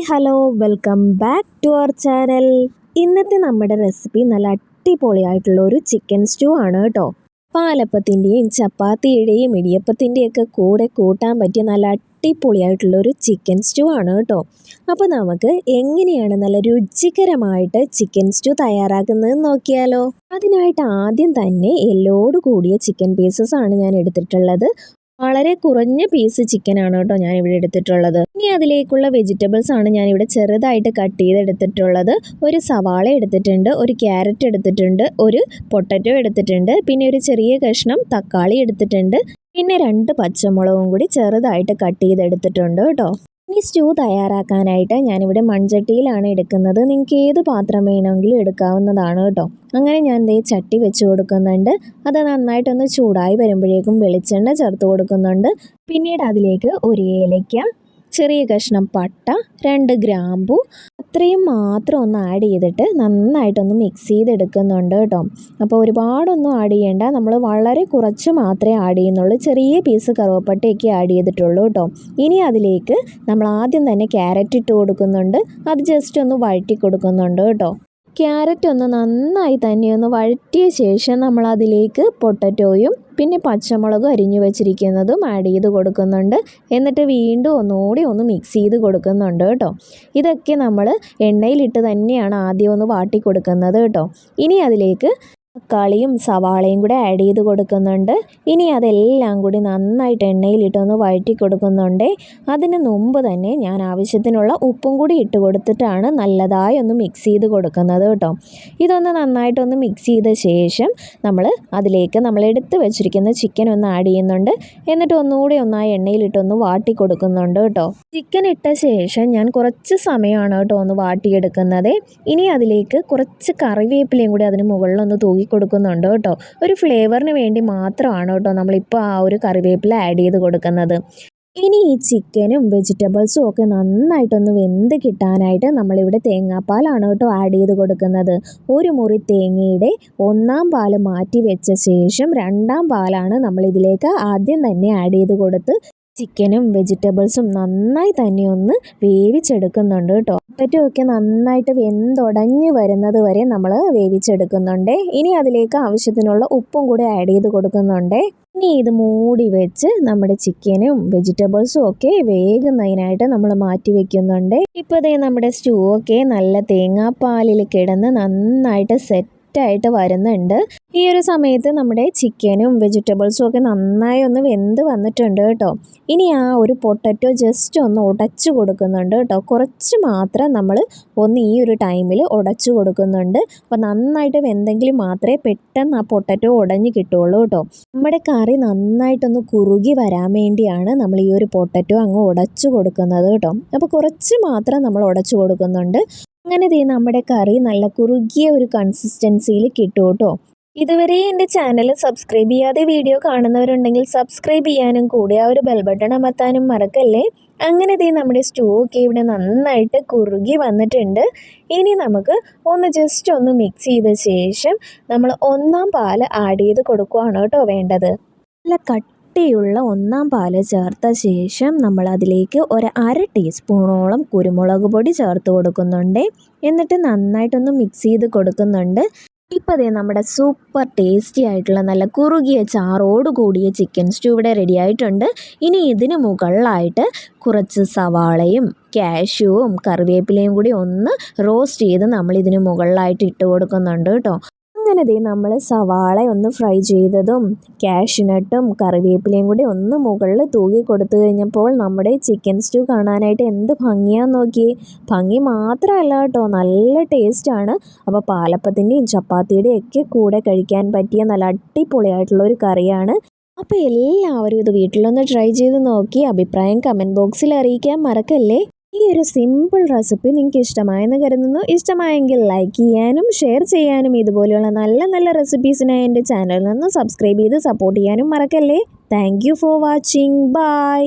Hello welcome back to our channel. ഇന്നത്തെ നമ്മുടെ recipe നല്ല അടിപൊളിയായിട്ടുള്ള ഒരു ചിക്കൻ സ്റ്റൂ ആണ് കേട്ടോ. പാലപ്പത്തിൻ്റെയും ചപ്പാത്തിയുടെയും ഇടിയപ്പത്തിൻ്റെയൊക്കെ കൂടെ കൂട്ടാൻ പറ്റിയ നല്ല അടിപൊളിയായിട്ടുള്ള ഒരു ചിക്കൻ സ്റ്റൂ ആണ് കേട്ടോ. അപ്പോൾ നമുക്ക് എങ്ങനെയാണ് നല്ല രുചികരമായിട്ട് ചിക്കൻ സ്റ്റൂ തയ്യാറാക്കുന്നത് നോക്കിയാലോ. അതിനായിട്ട് ആദ്യം തന്നെ എല്ലോട് കൂടിയ ചിക്കൻ പീസസ് ആണ് ഞാൻ എടുത്തിട്ടുള്ളത്. വളരെ കുറഞ്ഞ പീസ് ചിക്കൻ ആണ് കേട്ടോ ഞാൻ ഇവിടെ എടുത്തിട്ടുള്ളത്. ഇനി അതിലേക്കുള്ള വെജിറ്റബിൾസ് ആണ് ഞാൻ ഇവിടെ ചെറുതായിട്ട് കട്ട് ചെയ്തെടുത്തിട്ടുള്ളത്. ഒരു സവാള എടുത്തിട്ടുണ്ട്, ഒരു ക്യാരറ്റ് എടുത്തിട്ടുണ്ട്, ഒരു പൊട്ടറ്റോ എടുത്തിട്ടുണ്ട്, പിന്നെ ഒരു ചെറിയ കഷ്ണം തക്കാളി എടുത്തിട്ടുണ്ട്, പിന്നെ 2 പച്ചമുളകും കൂടി ചെറുതായിട്ട് കട്ട് ചെയ്തെടുത്തിട്ടുണ്ട് കേട്ടോ. ഈ സ്റ്റൂ തയ്യാറാക്കാനായിട്ട് ഞാനിവിടെ മൺചട്ടിയിലാണ് എടുക്കുന്നത്. നിങ്ങൾക്ക് ഏത് പാത്രം വേണമെങ്കിലും എടുക്കാവുന്നതാണ് കേട്ടോ. അങ്ങനെ ഞാൻ ദേ ചട്ടി വെച്ച് കൊടുക്കുന്നുണ്ട്. അത് നന്നായിട്ടൊന്ന് ചൂടായി വരുമ്പോഴേക്കും വെളിച്ചെണ്ണ ചേർത്ത് കൊടുക്കുന്നുണ്ട്. പിന്നീട് അതിലേക്ക് ഒരു ഏലയ്ക്ക, ചെറിയ കഷ്ണം പട്ട, 2 ഗ്രാമ്പു, അത്രയും മാത്രം ഒന്ന് ആഡ് ചെയ്തിട്ട് നന്നായിട്ടൊന്ന് മിക്സ് ചെയ്തെടുക്കുന്നുണ്ട് കേട്ടോ. അപ്പോൾ ഒരുപാടൊന്നും ആഡ് ചെയ്യേണ്ട, നമ്മൾ വളരെ കുറച്ച് മാത്രമേ ആഡ് ചെയ്യുന്നുള്ളൂ. ചെറിയ പീസ് കറുവപ്പട്ടയൊക്കെ ആഡ് ചെയ്തിട്ടുള്ളൂ കേട്ടോ. ഇനി അതിലേക്ക് നമ്മൾ ആദ്യം തന്നെ ക്യാരറ്റ് ഇട്ട് കൊടുക്കുന്നുണ്ട്. അത് ജസ്റ്റ് ഒന്ന് വഴറ്റി കൊടുക്കുന്നുണ്ട് കേട്ടോ. ക്യാരറ്റ് ഒന്ന് നന്നായി തന്നെ ഒന്ന് വഴറ്റിയ ശേഷം നമ്മൾ അതിലേക്ക് പൊട്ടറ്റോയും പിന്നെ പച്ചമുളകും അരിഞ്ഞു വെച്ചിരിക്കുന്നതും ആഡ് ചെയ്ത് കൊടുക്കുന്നുണ്ട്. എന്നിട്ട് വീണ്ടും ഒന്നുകൂടി ഒന്ന് മിക്സ് ചെയ്ത് കൊടുക്കുന്നുണ്ട് കേട്ടോ. ഇതൊക്കെ നമ്മൾ എണ്ണയിലിട്ട് തന്നെയാണ് ആദ്യം ഒന്ന് വാട്ടി കൊടുക്കുന്നത് കേട്ടോ. ഇനി അതിലേക്ക് തക്കാളിയും സവാളയും കൂടെ ആഡ് ചെയ്ത് കൊടുക്കുന്നുണ്ട്. ഇനി അതെല്ലാം കൂടി നന്നായിട്ട് എണ്ണയിലിട്ടൊന്ന് വഴറ്റി കൊടുക്കുന്നുണ്ട്. അതിന് മുമ്പ് തന്നെ ഞാൻ ആവശ്യത്തിനുള്ള ഉപ്പും കൂടി ഇട്ട് കൊടുത്തിട്ടാണ് നല്ലതായി ഒന്ന് മിക്സ് ചെയ്ത് കൊടുക്കുന്നത് കേട്ടോ. ഇതൊന്ന് നന്നായിട്ടൊന്ന് മിക്സ് ചെയ്ത ശേഷം അതിലേക്ക് നമ്മൾ എടുത്ത് വെച്ചിരിക്കുന്ന ചിക്കൻ ഒന്ന് ആഡ് ചെയ്യുന്നുണ്ട്. എന്നിട്ട് ഒന്നുകൂടി ഒന്നായി എണ്ണയിലിട്ടൊന്ന് വാട്ടി കൊടുക്കുന്നുണ്ട് കേട്ടോ. ചിക്കൻ ഇട്ട ശേഷം ഞാൻ കുറച്ച് സമയമാണ് കേട്ടോ ഒന്ന് വാട്ടിയെടുക്കുന്നത്. ഇനി അതിലേക്ക് കുറച്ച് കറിവേപ്പിലയും കൂടി അതിന് മുകളിലൊന്ന് തൂക്കി കൊടുക്കുന്നുണ്ട് കേട്ടോ. ഒരു ഫ്ലേവറിന് വേണ്ടി മാത്രമാണ് കേട്ടോ നമ്മളിപ്പോൾ ആ ഒരു കറിവേപ്പില ആഡ് ചെയ്ത് കൊടുക്കുന്നത്. ഇനി ഈ ചിക്കനും വെജിറ്റബിൾസും ഒക്കെ നന്നായിട്ടൊന്ന് വെന്ത് കിട്ടാനായിട്ട് നമ്മളിവിടെ തേങ്ങാപ്പാലാണ് കേട്ടോ ആഡ് ചെയ്ത് കൊടുക്കുന്നത്. ഒരു മുറി തേങ്ങയുടെ 1/4 പാല് മാറ്റി വെച്ച ശേഷം 2/2 പാലാണ് നമ്മളിതിലേക്ക് ആദ്യം തന്നെ ആഡ് ചെയ്ത് കൊടുത്ത് ചിക്കനും വെജിറ്റബിൾസും നന്നായി തന്നെ ഒന്ന് വേവിച്ചെടുക്കുന്നുണ്ട് കേട്ടോ. പൊട്ടറ്റോ ഒക്കെ നന്നായിട്ട് വെന്തുടഞ്ഞ് വരുന്നത് വരെ നമ്മൾ വേവിച്ചെടുക്കുന്നുണ്ട്. ഇനി അതിലേക്ക് ആവശ്യത്തിനുള്ള ഉപ്പും കൂടി ആഡ് ചെയ്ത് കൊടുക്കുന്നുണ്ട്. ഇനി ഇത് മൂടി വെച്ച് നമ്മുടെ ചിക്കനും വെജിറ്റബിൾസും ഒക്കെ വേകുന്നതിനായിട്ട് നമ്മൾ മാറ്റി വെക്കുന്നുണ്ട്. ഇപ്പോൾ ദേ നമ്മുടെ സ്റ്റൂ ഒക്കെ നല്ല തേങ്ങാപ്പാലിൽ കിടന്ന് നന്നായിട്ട് സെറ്റായിട്ട് വരുന്നുണ്ട്. ഈ ഒരു സമയത്ത് നമ്മുടെ ചിക്കനും വെജിറ്റബിൾസും ഒക്കെ നന്നായി ഒന്ന് വെന്ത് വന്നിട്ടുണ്ട് കേട്ടോ. ഇനി ആ ഒരു പൊട്ടറ്റോ ജസ്റ്റ് ഒന്ന് ഉടച്ചു കൊടുക്കുന്നുണ്ട് കേട്ടോ. കുറച്ച് മാത്രം നമ്മൾ ഒന്ന് ഈ ഒരു ടൈമിൽ ഉടച്ചു കൊടുക്കുന്നുണ്ട്. അപ്പോൾ നന്നായിട്ട് വെന്തെങ്കിൽ മാത്രമേ പെട്ടെന്ന് ആ പൊട്ടറ്റോ ഉടഞ്ഞ് കിട്ടുള്ളൂ കേട്ടോ. നമ്മുടെ കറി നന്നായിട്ടൊന്ന് കുറുകി വരാൻ വേണ്ടിയാണ് നമ്മൾ ഈ ഒരു പൊട്ടറ്റോ അങ്ങ് ഉടച്ചു കൊടുക്കുന്നത് കേട്ടോ. അപ്പോൾ കുറച്ച് മാത്രം നമ്മൾ ഉടച്ചു കൊടുക്കുന്നുണ്ട്. അങ്ങനെ നമ്മുടെ കറി നല്ല കുറുകിയ ഒരു കൺസിസ്റ്റൻസിയിൽ കിട്ടും കേട്ടോ. ഇതുവരെ എൻ്റെ ചാനൽ സബ്സ്ക്രൈബ് ചെയ്യാതെ വീഡിയോ കാണുന്നവരുണ്ടെങ്കിൽ സബ്സ്ക്രൈബ് ചെയ്യാനും കൂടി ആ ഒരു ബെൽ ബട്ടൺ അമർത്താനും മറക്കല്ലേ. അങ്ങനെ നമ്മുടെ സ്റ്റൂ ഒക്കെ ഇവിടെ നന്നായിട്ട് കുറുകി വന്നിട്ടുണ്ട്. ഇനി നമുക്ക് ഒന്ന് ജസ്റ്റ് ഒന്ന് മിക്സ് ചെയ്ത ശേഷം നമ്മൾ 1/4 പാല് ആഡ് ചെയ്ത് കൊടുക്കുകയാണ് കേട്ടോ വേണ്ടത്. നല്ല കട്ടിയുള്ള 1/4 പാല് ചേർത്ത ശേഷം നമ്മൾ അതിലേക്ക് ഒരു 1/2 ടീസ്പൂണോളം കുരുമുളക് പൊടി ചേർത്ത് കൊടുക്കുന്നുണ്ട്. എന്നിട്ട് നന്നായിട്ടൊന്ന് മിക്സ് ചെയ്ത് കൊടുക്കുന്നുണ്ട്. ഇപ്പോൾ നമ്മുടെ സൂപ്പർ ടേസ്റ്റി ആയിട്ടുള്ള നല്ല കുറുകിയ ചാറോട് കൂടിയ ചിക്കൻ സ്റ്റൂ ഇവിടെ റെഡി ആയിട്ടുണ്ട്. ഇനി ഇതിന് മുകളിലായിട്ട് കുറച്ച് സവാളയും കാഷ്യൂവും കറിവേപ്പിലയും കൂടി ഒന്ന് റോസ്റ്റ് ചെയ്ത് നമ്മൾ ഇതിന് മുകളിലായിട്ട് ഇട്ട് കൊടുക്കുന്നുണ്ട് കേട്ടോ. അങ്ങനെ നമ്മൾ സവാള ഒന്ന് ഫ്രൈ ചെയ്തതും കാഷ്യൂനട്ടും കറിവേപ്പിലയും കൂടി ഒന്ന് മുകളിൽ തൂക്കി കൊടുത്തു കഴിഞ്ഞപ്പോൾ നമ്മുടെ ചിക്കൻ സ്റ്റൂ കാണാനായിട്ട് എന്ത് ഭംഗിയാന്ന് നോക്കിയേ. ഭംഗി മാത്രമല്ല കേട്ടോ, നല്ല ടേസ്റ്റാണ്. അപ്പോൾ പാലപ്പത്തിൻ്റെയും ചപ്പാത്തിയുടെയും ഒക്കെ കൂടെ കഴിക്കാൻ പറ്റിയ നല്ല അടിപൊളിയായിട്ടുള്ള ഒരു കറിയാണ്. അപ്പോൾ എല്ലാവരും ഇത് വീട്ടിലൊന്ന് ട്രൈ ചെയ്ത് നോക്കി അഭിപ്രായം കമൻറ്റ് ബോക്സിൽ അറിയിക്കാൻ മറക്കല്ലേ. ഈ ഒരു സിമ്പിൾ റെസിപ്പി നിങ്ങൾക്ക് ഇഷ്ടമായെന്ന് കരുതുന്നു. ഇഷ്ടമായെങ്കിൽ ലൈക്ക് ചെയ്യാനും ഷെയർ ചെയ്യാനും ഇതുപോലെയുള്ള നല്ല നല്ല റെസിപ്പീസിനായി എൻ്റെ ചാനലിൽ നിന്ന് സബ്സ്ക്രൈബ് ചെയ്ത് സപ്പോർട്ട് ചെയ്യാനും മറക്കല്ലേ. Thank you for watching. By.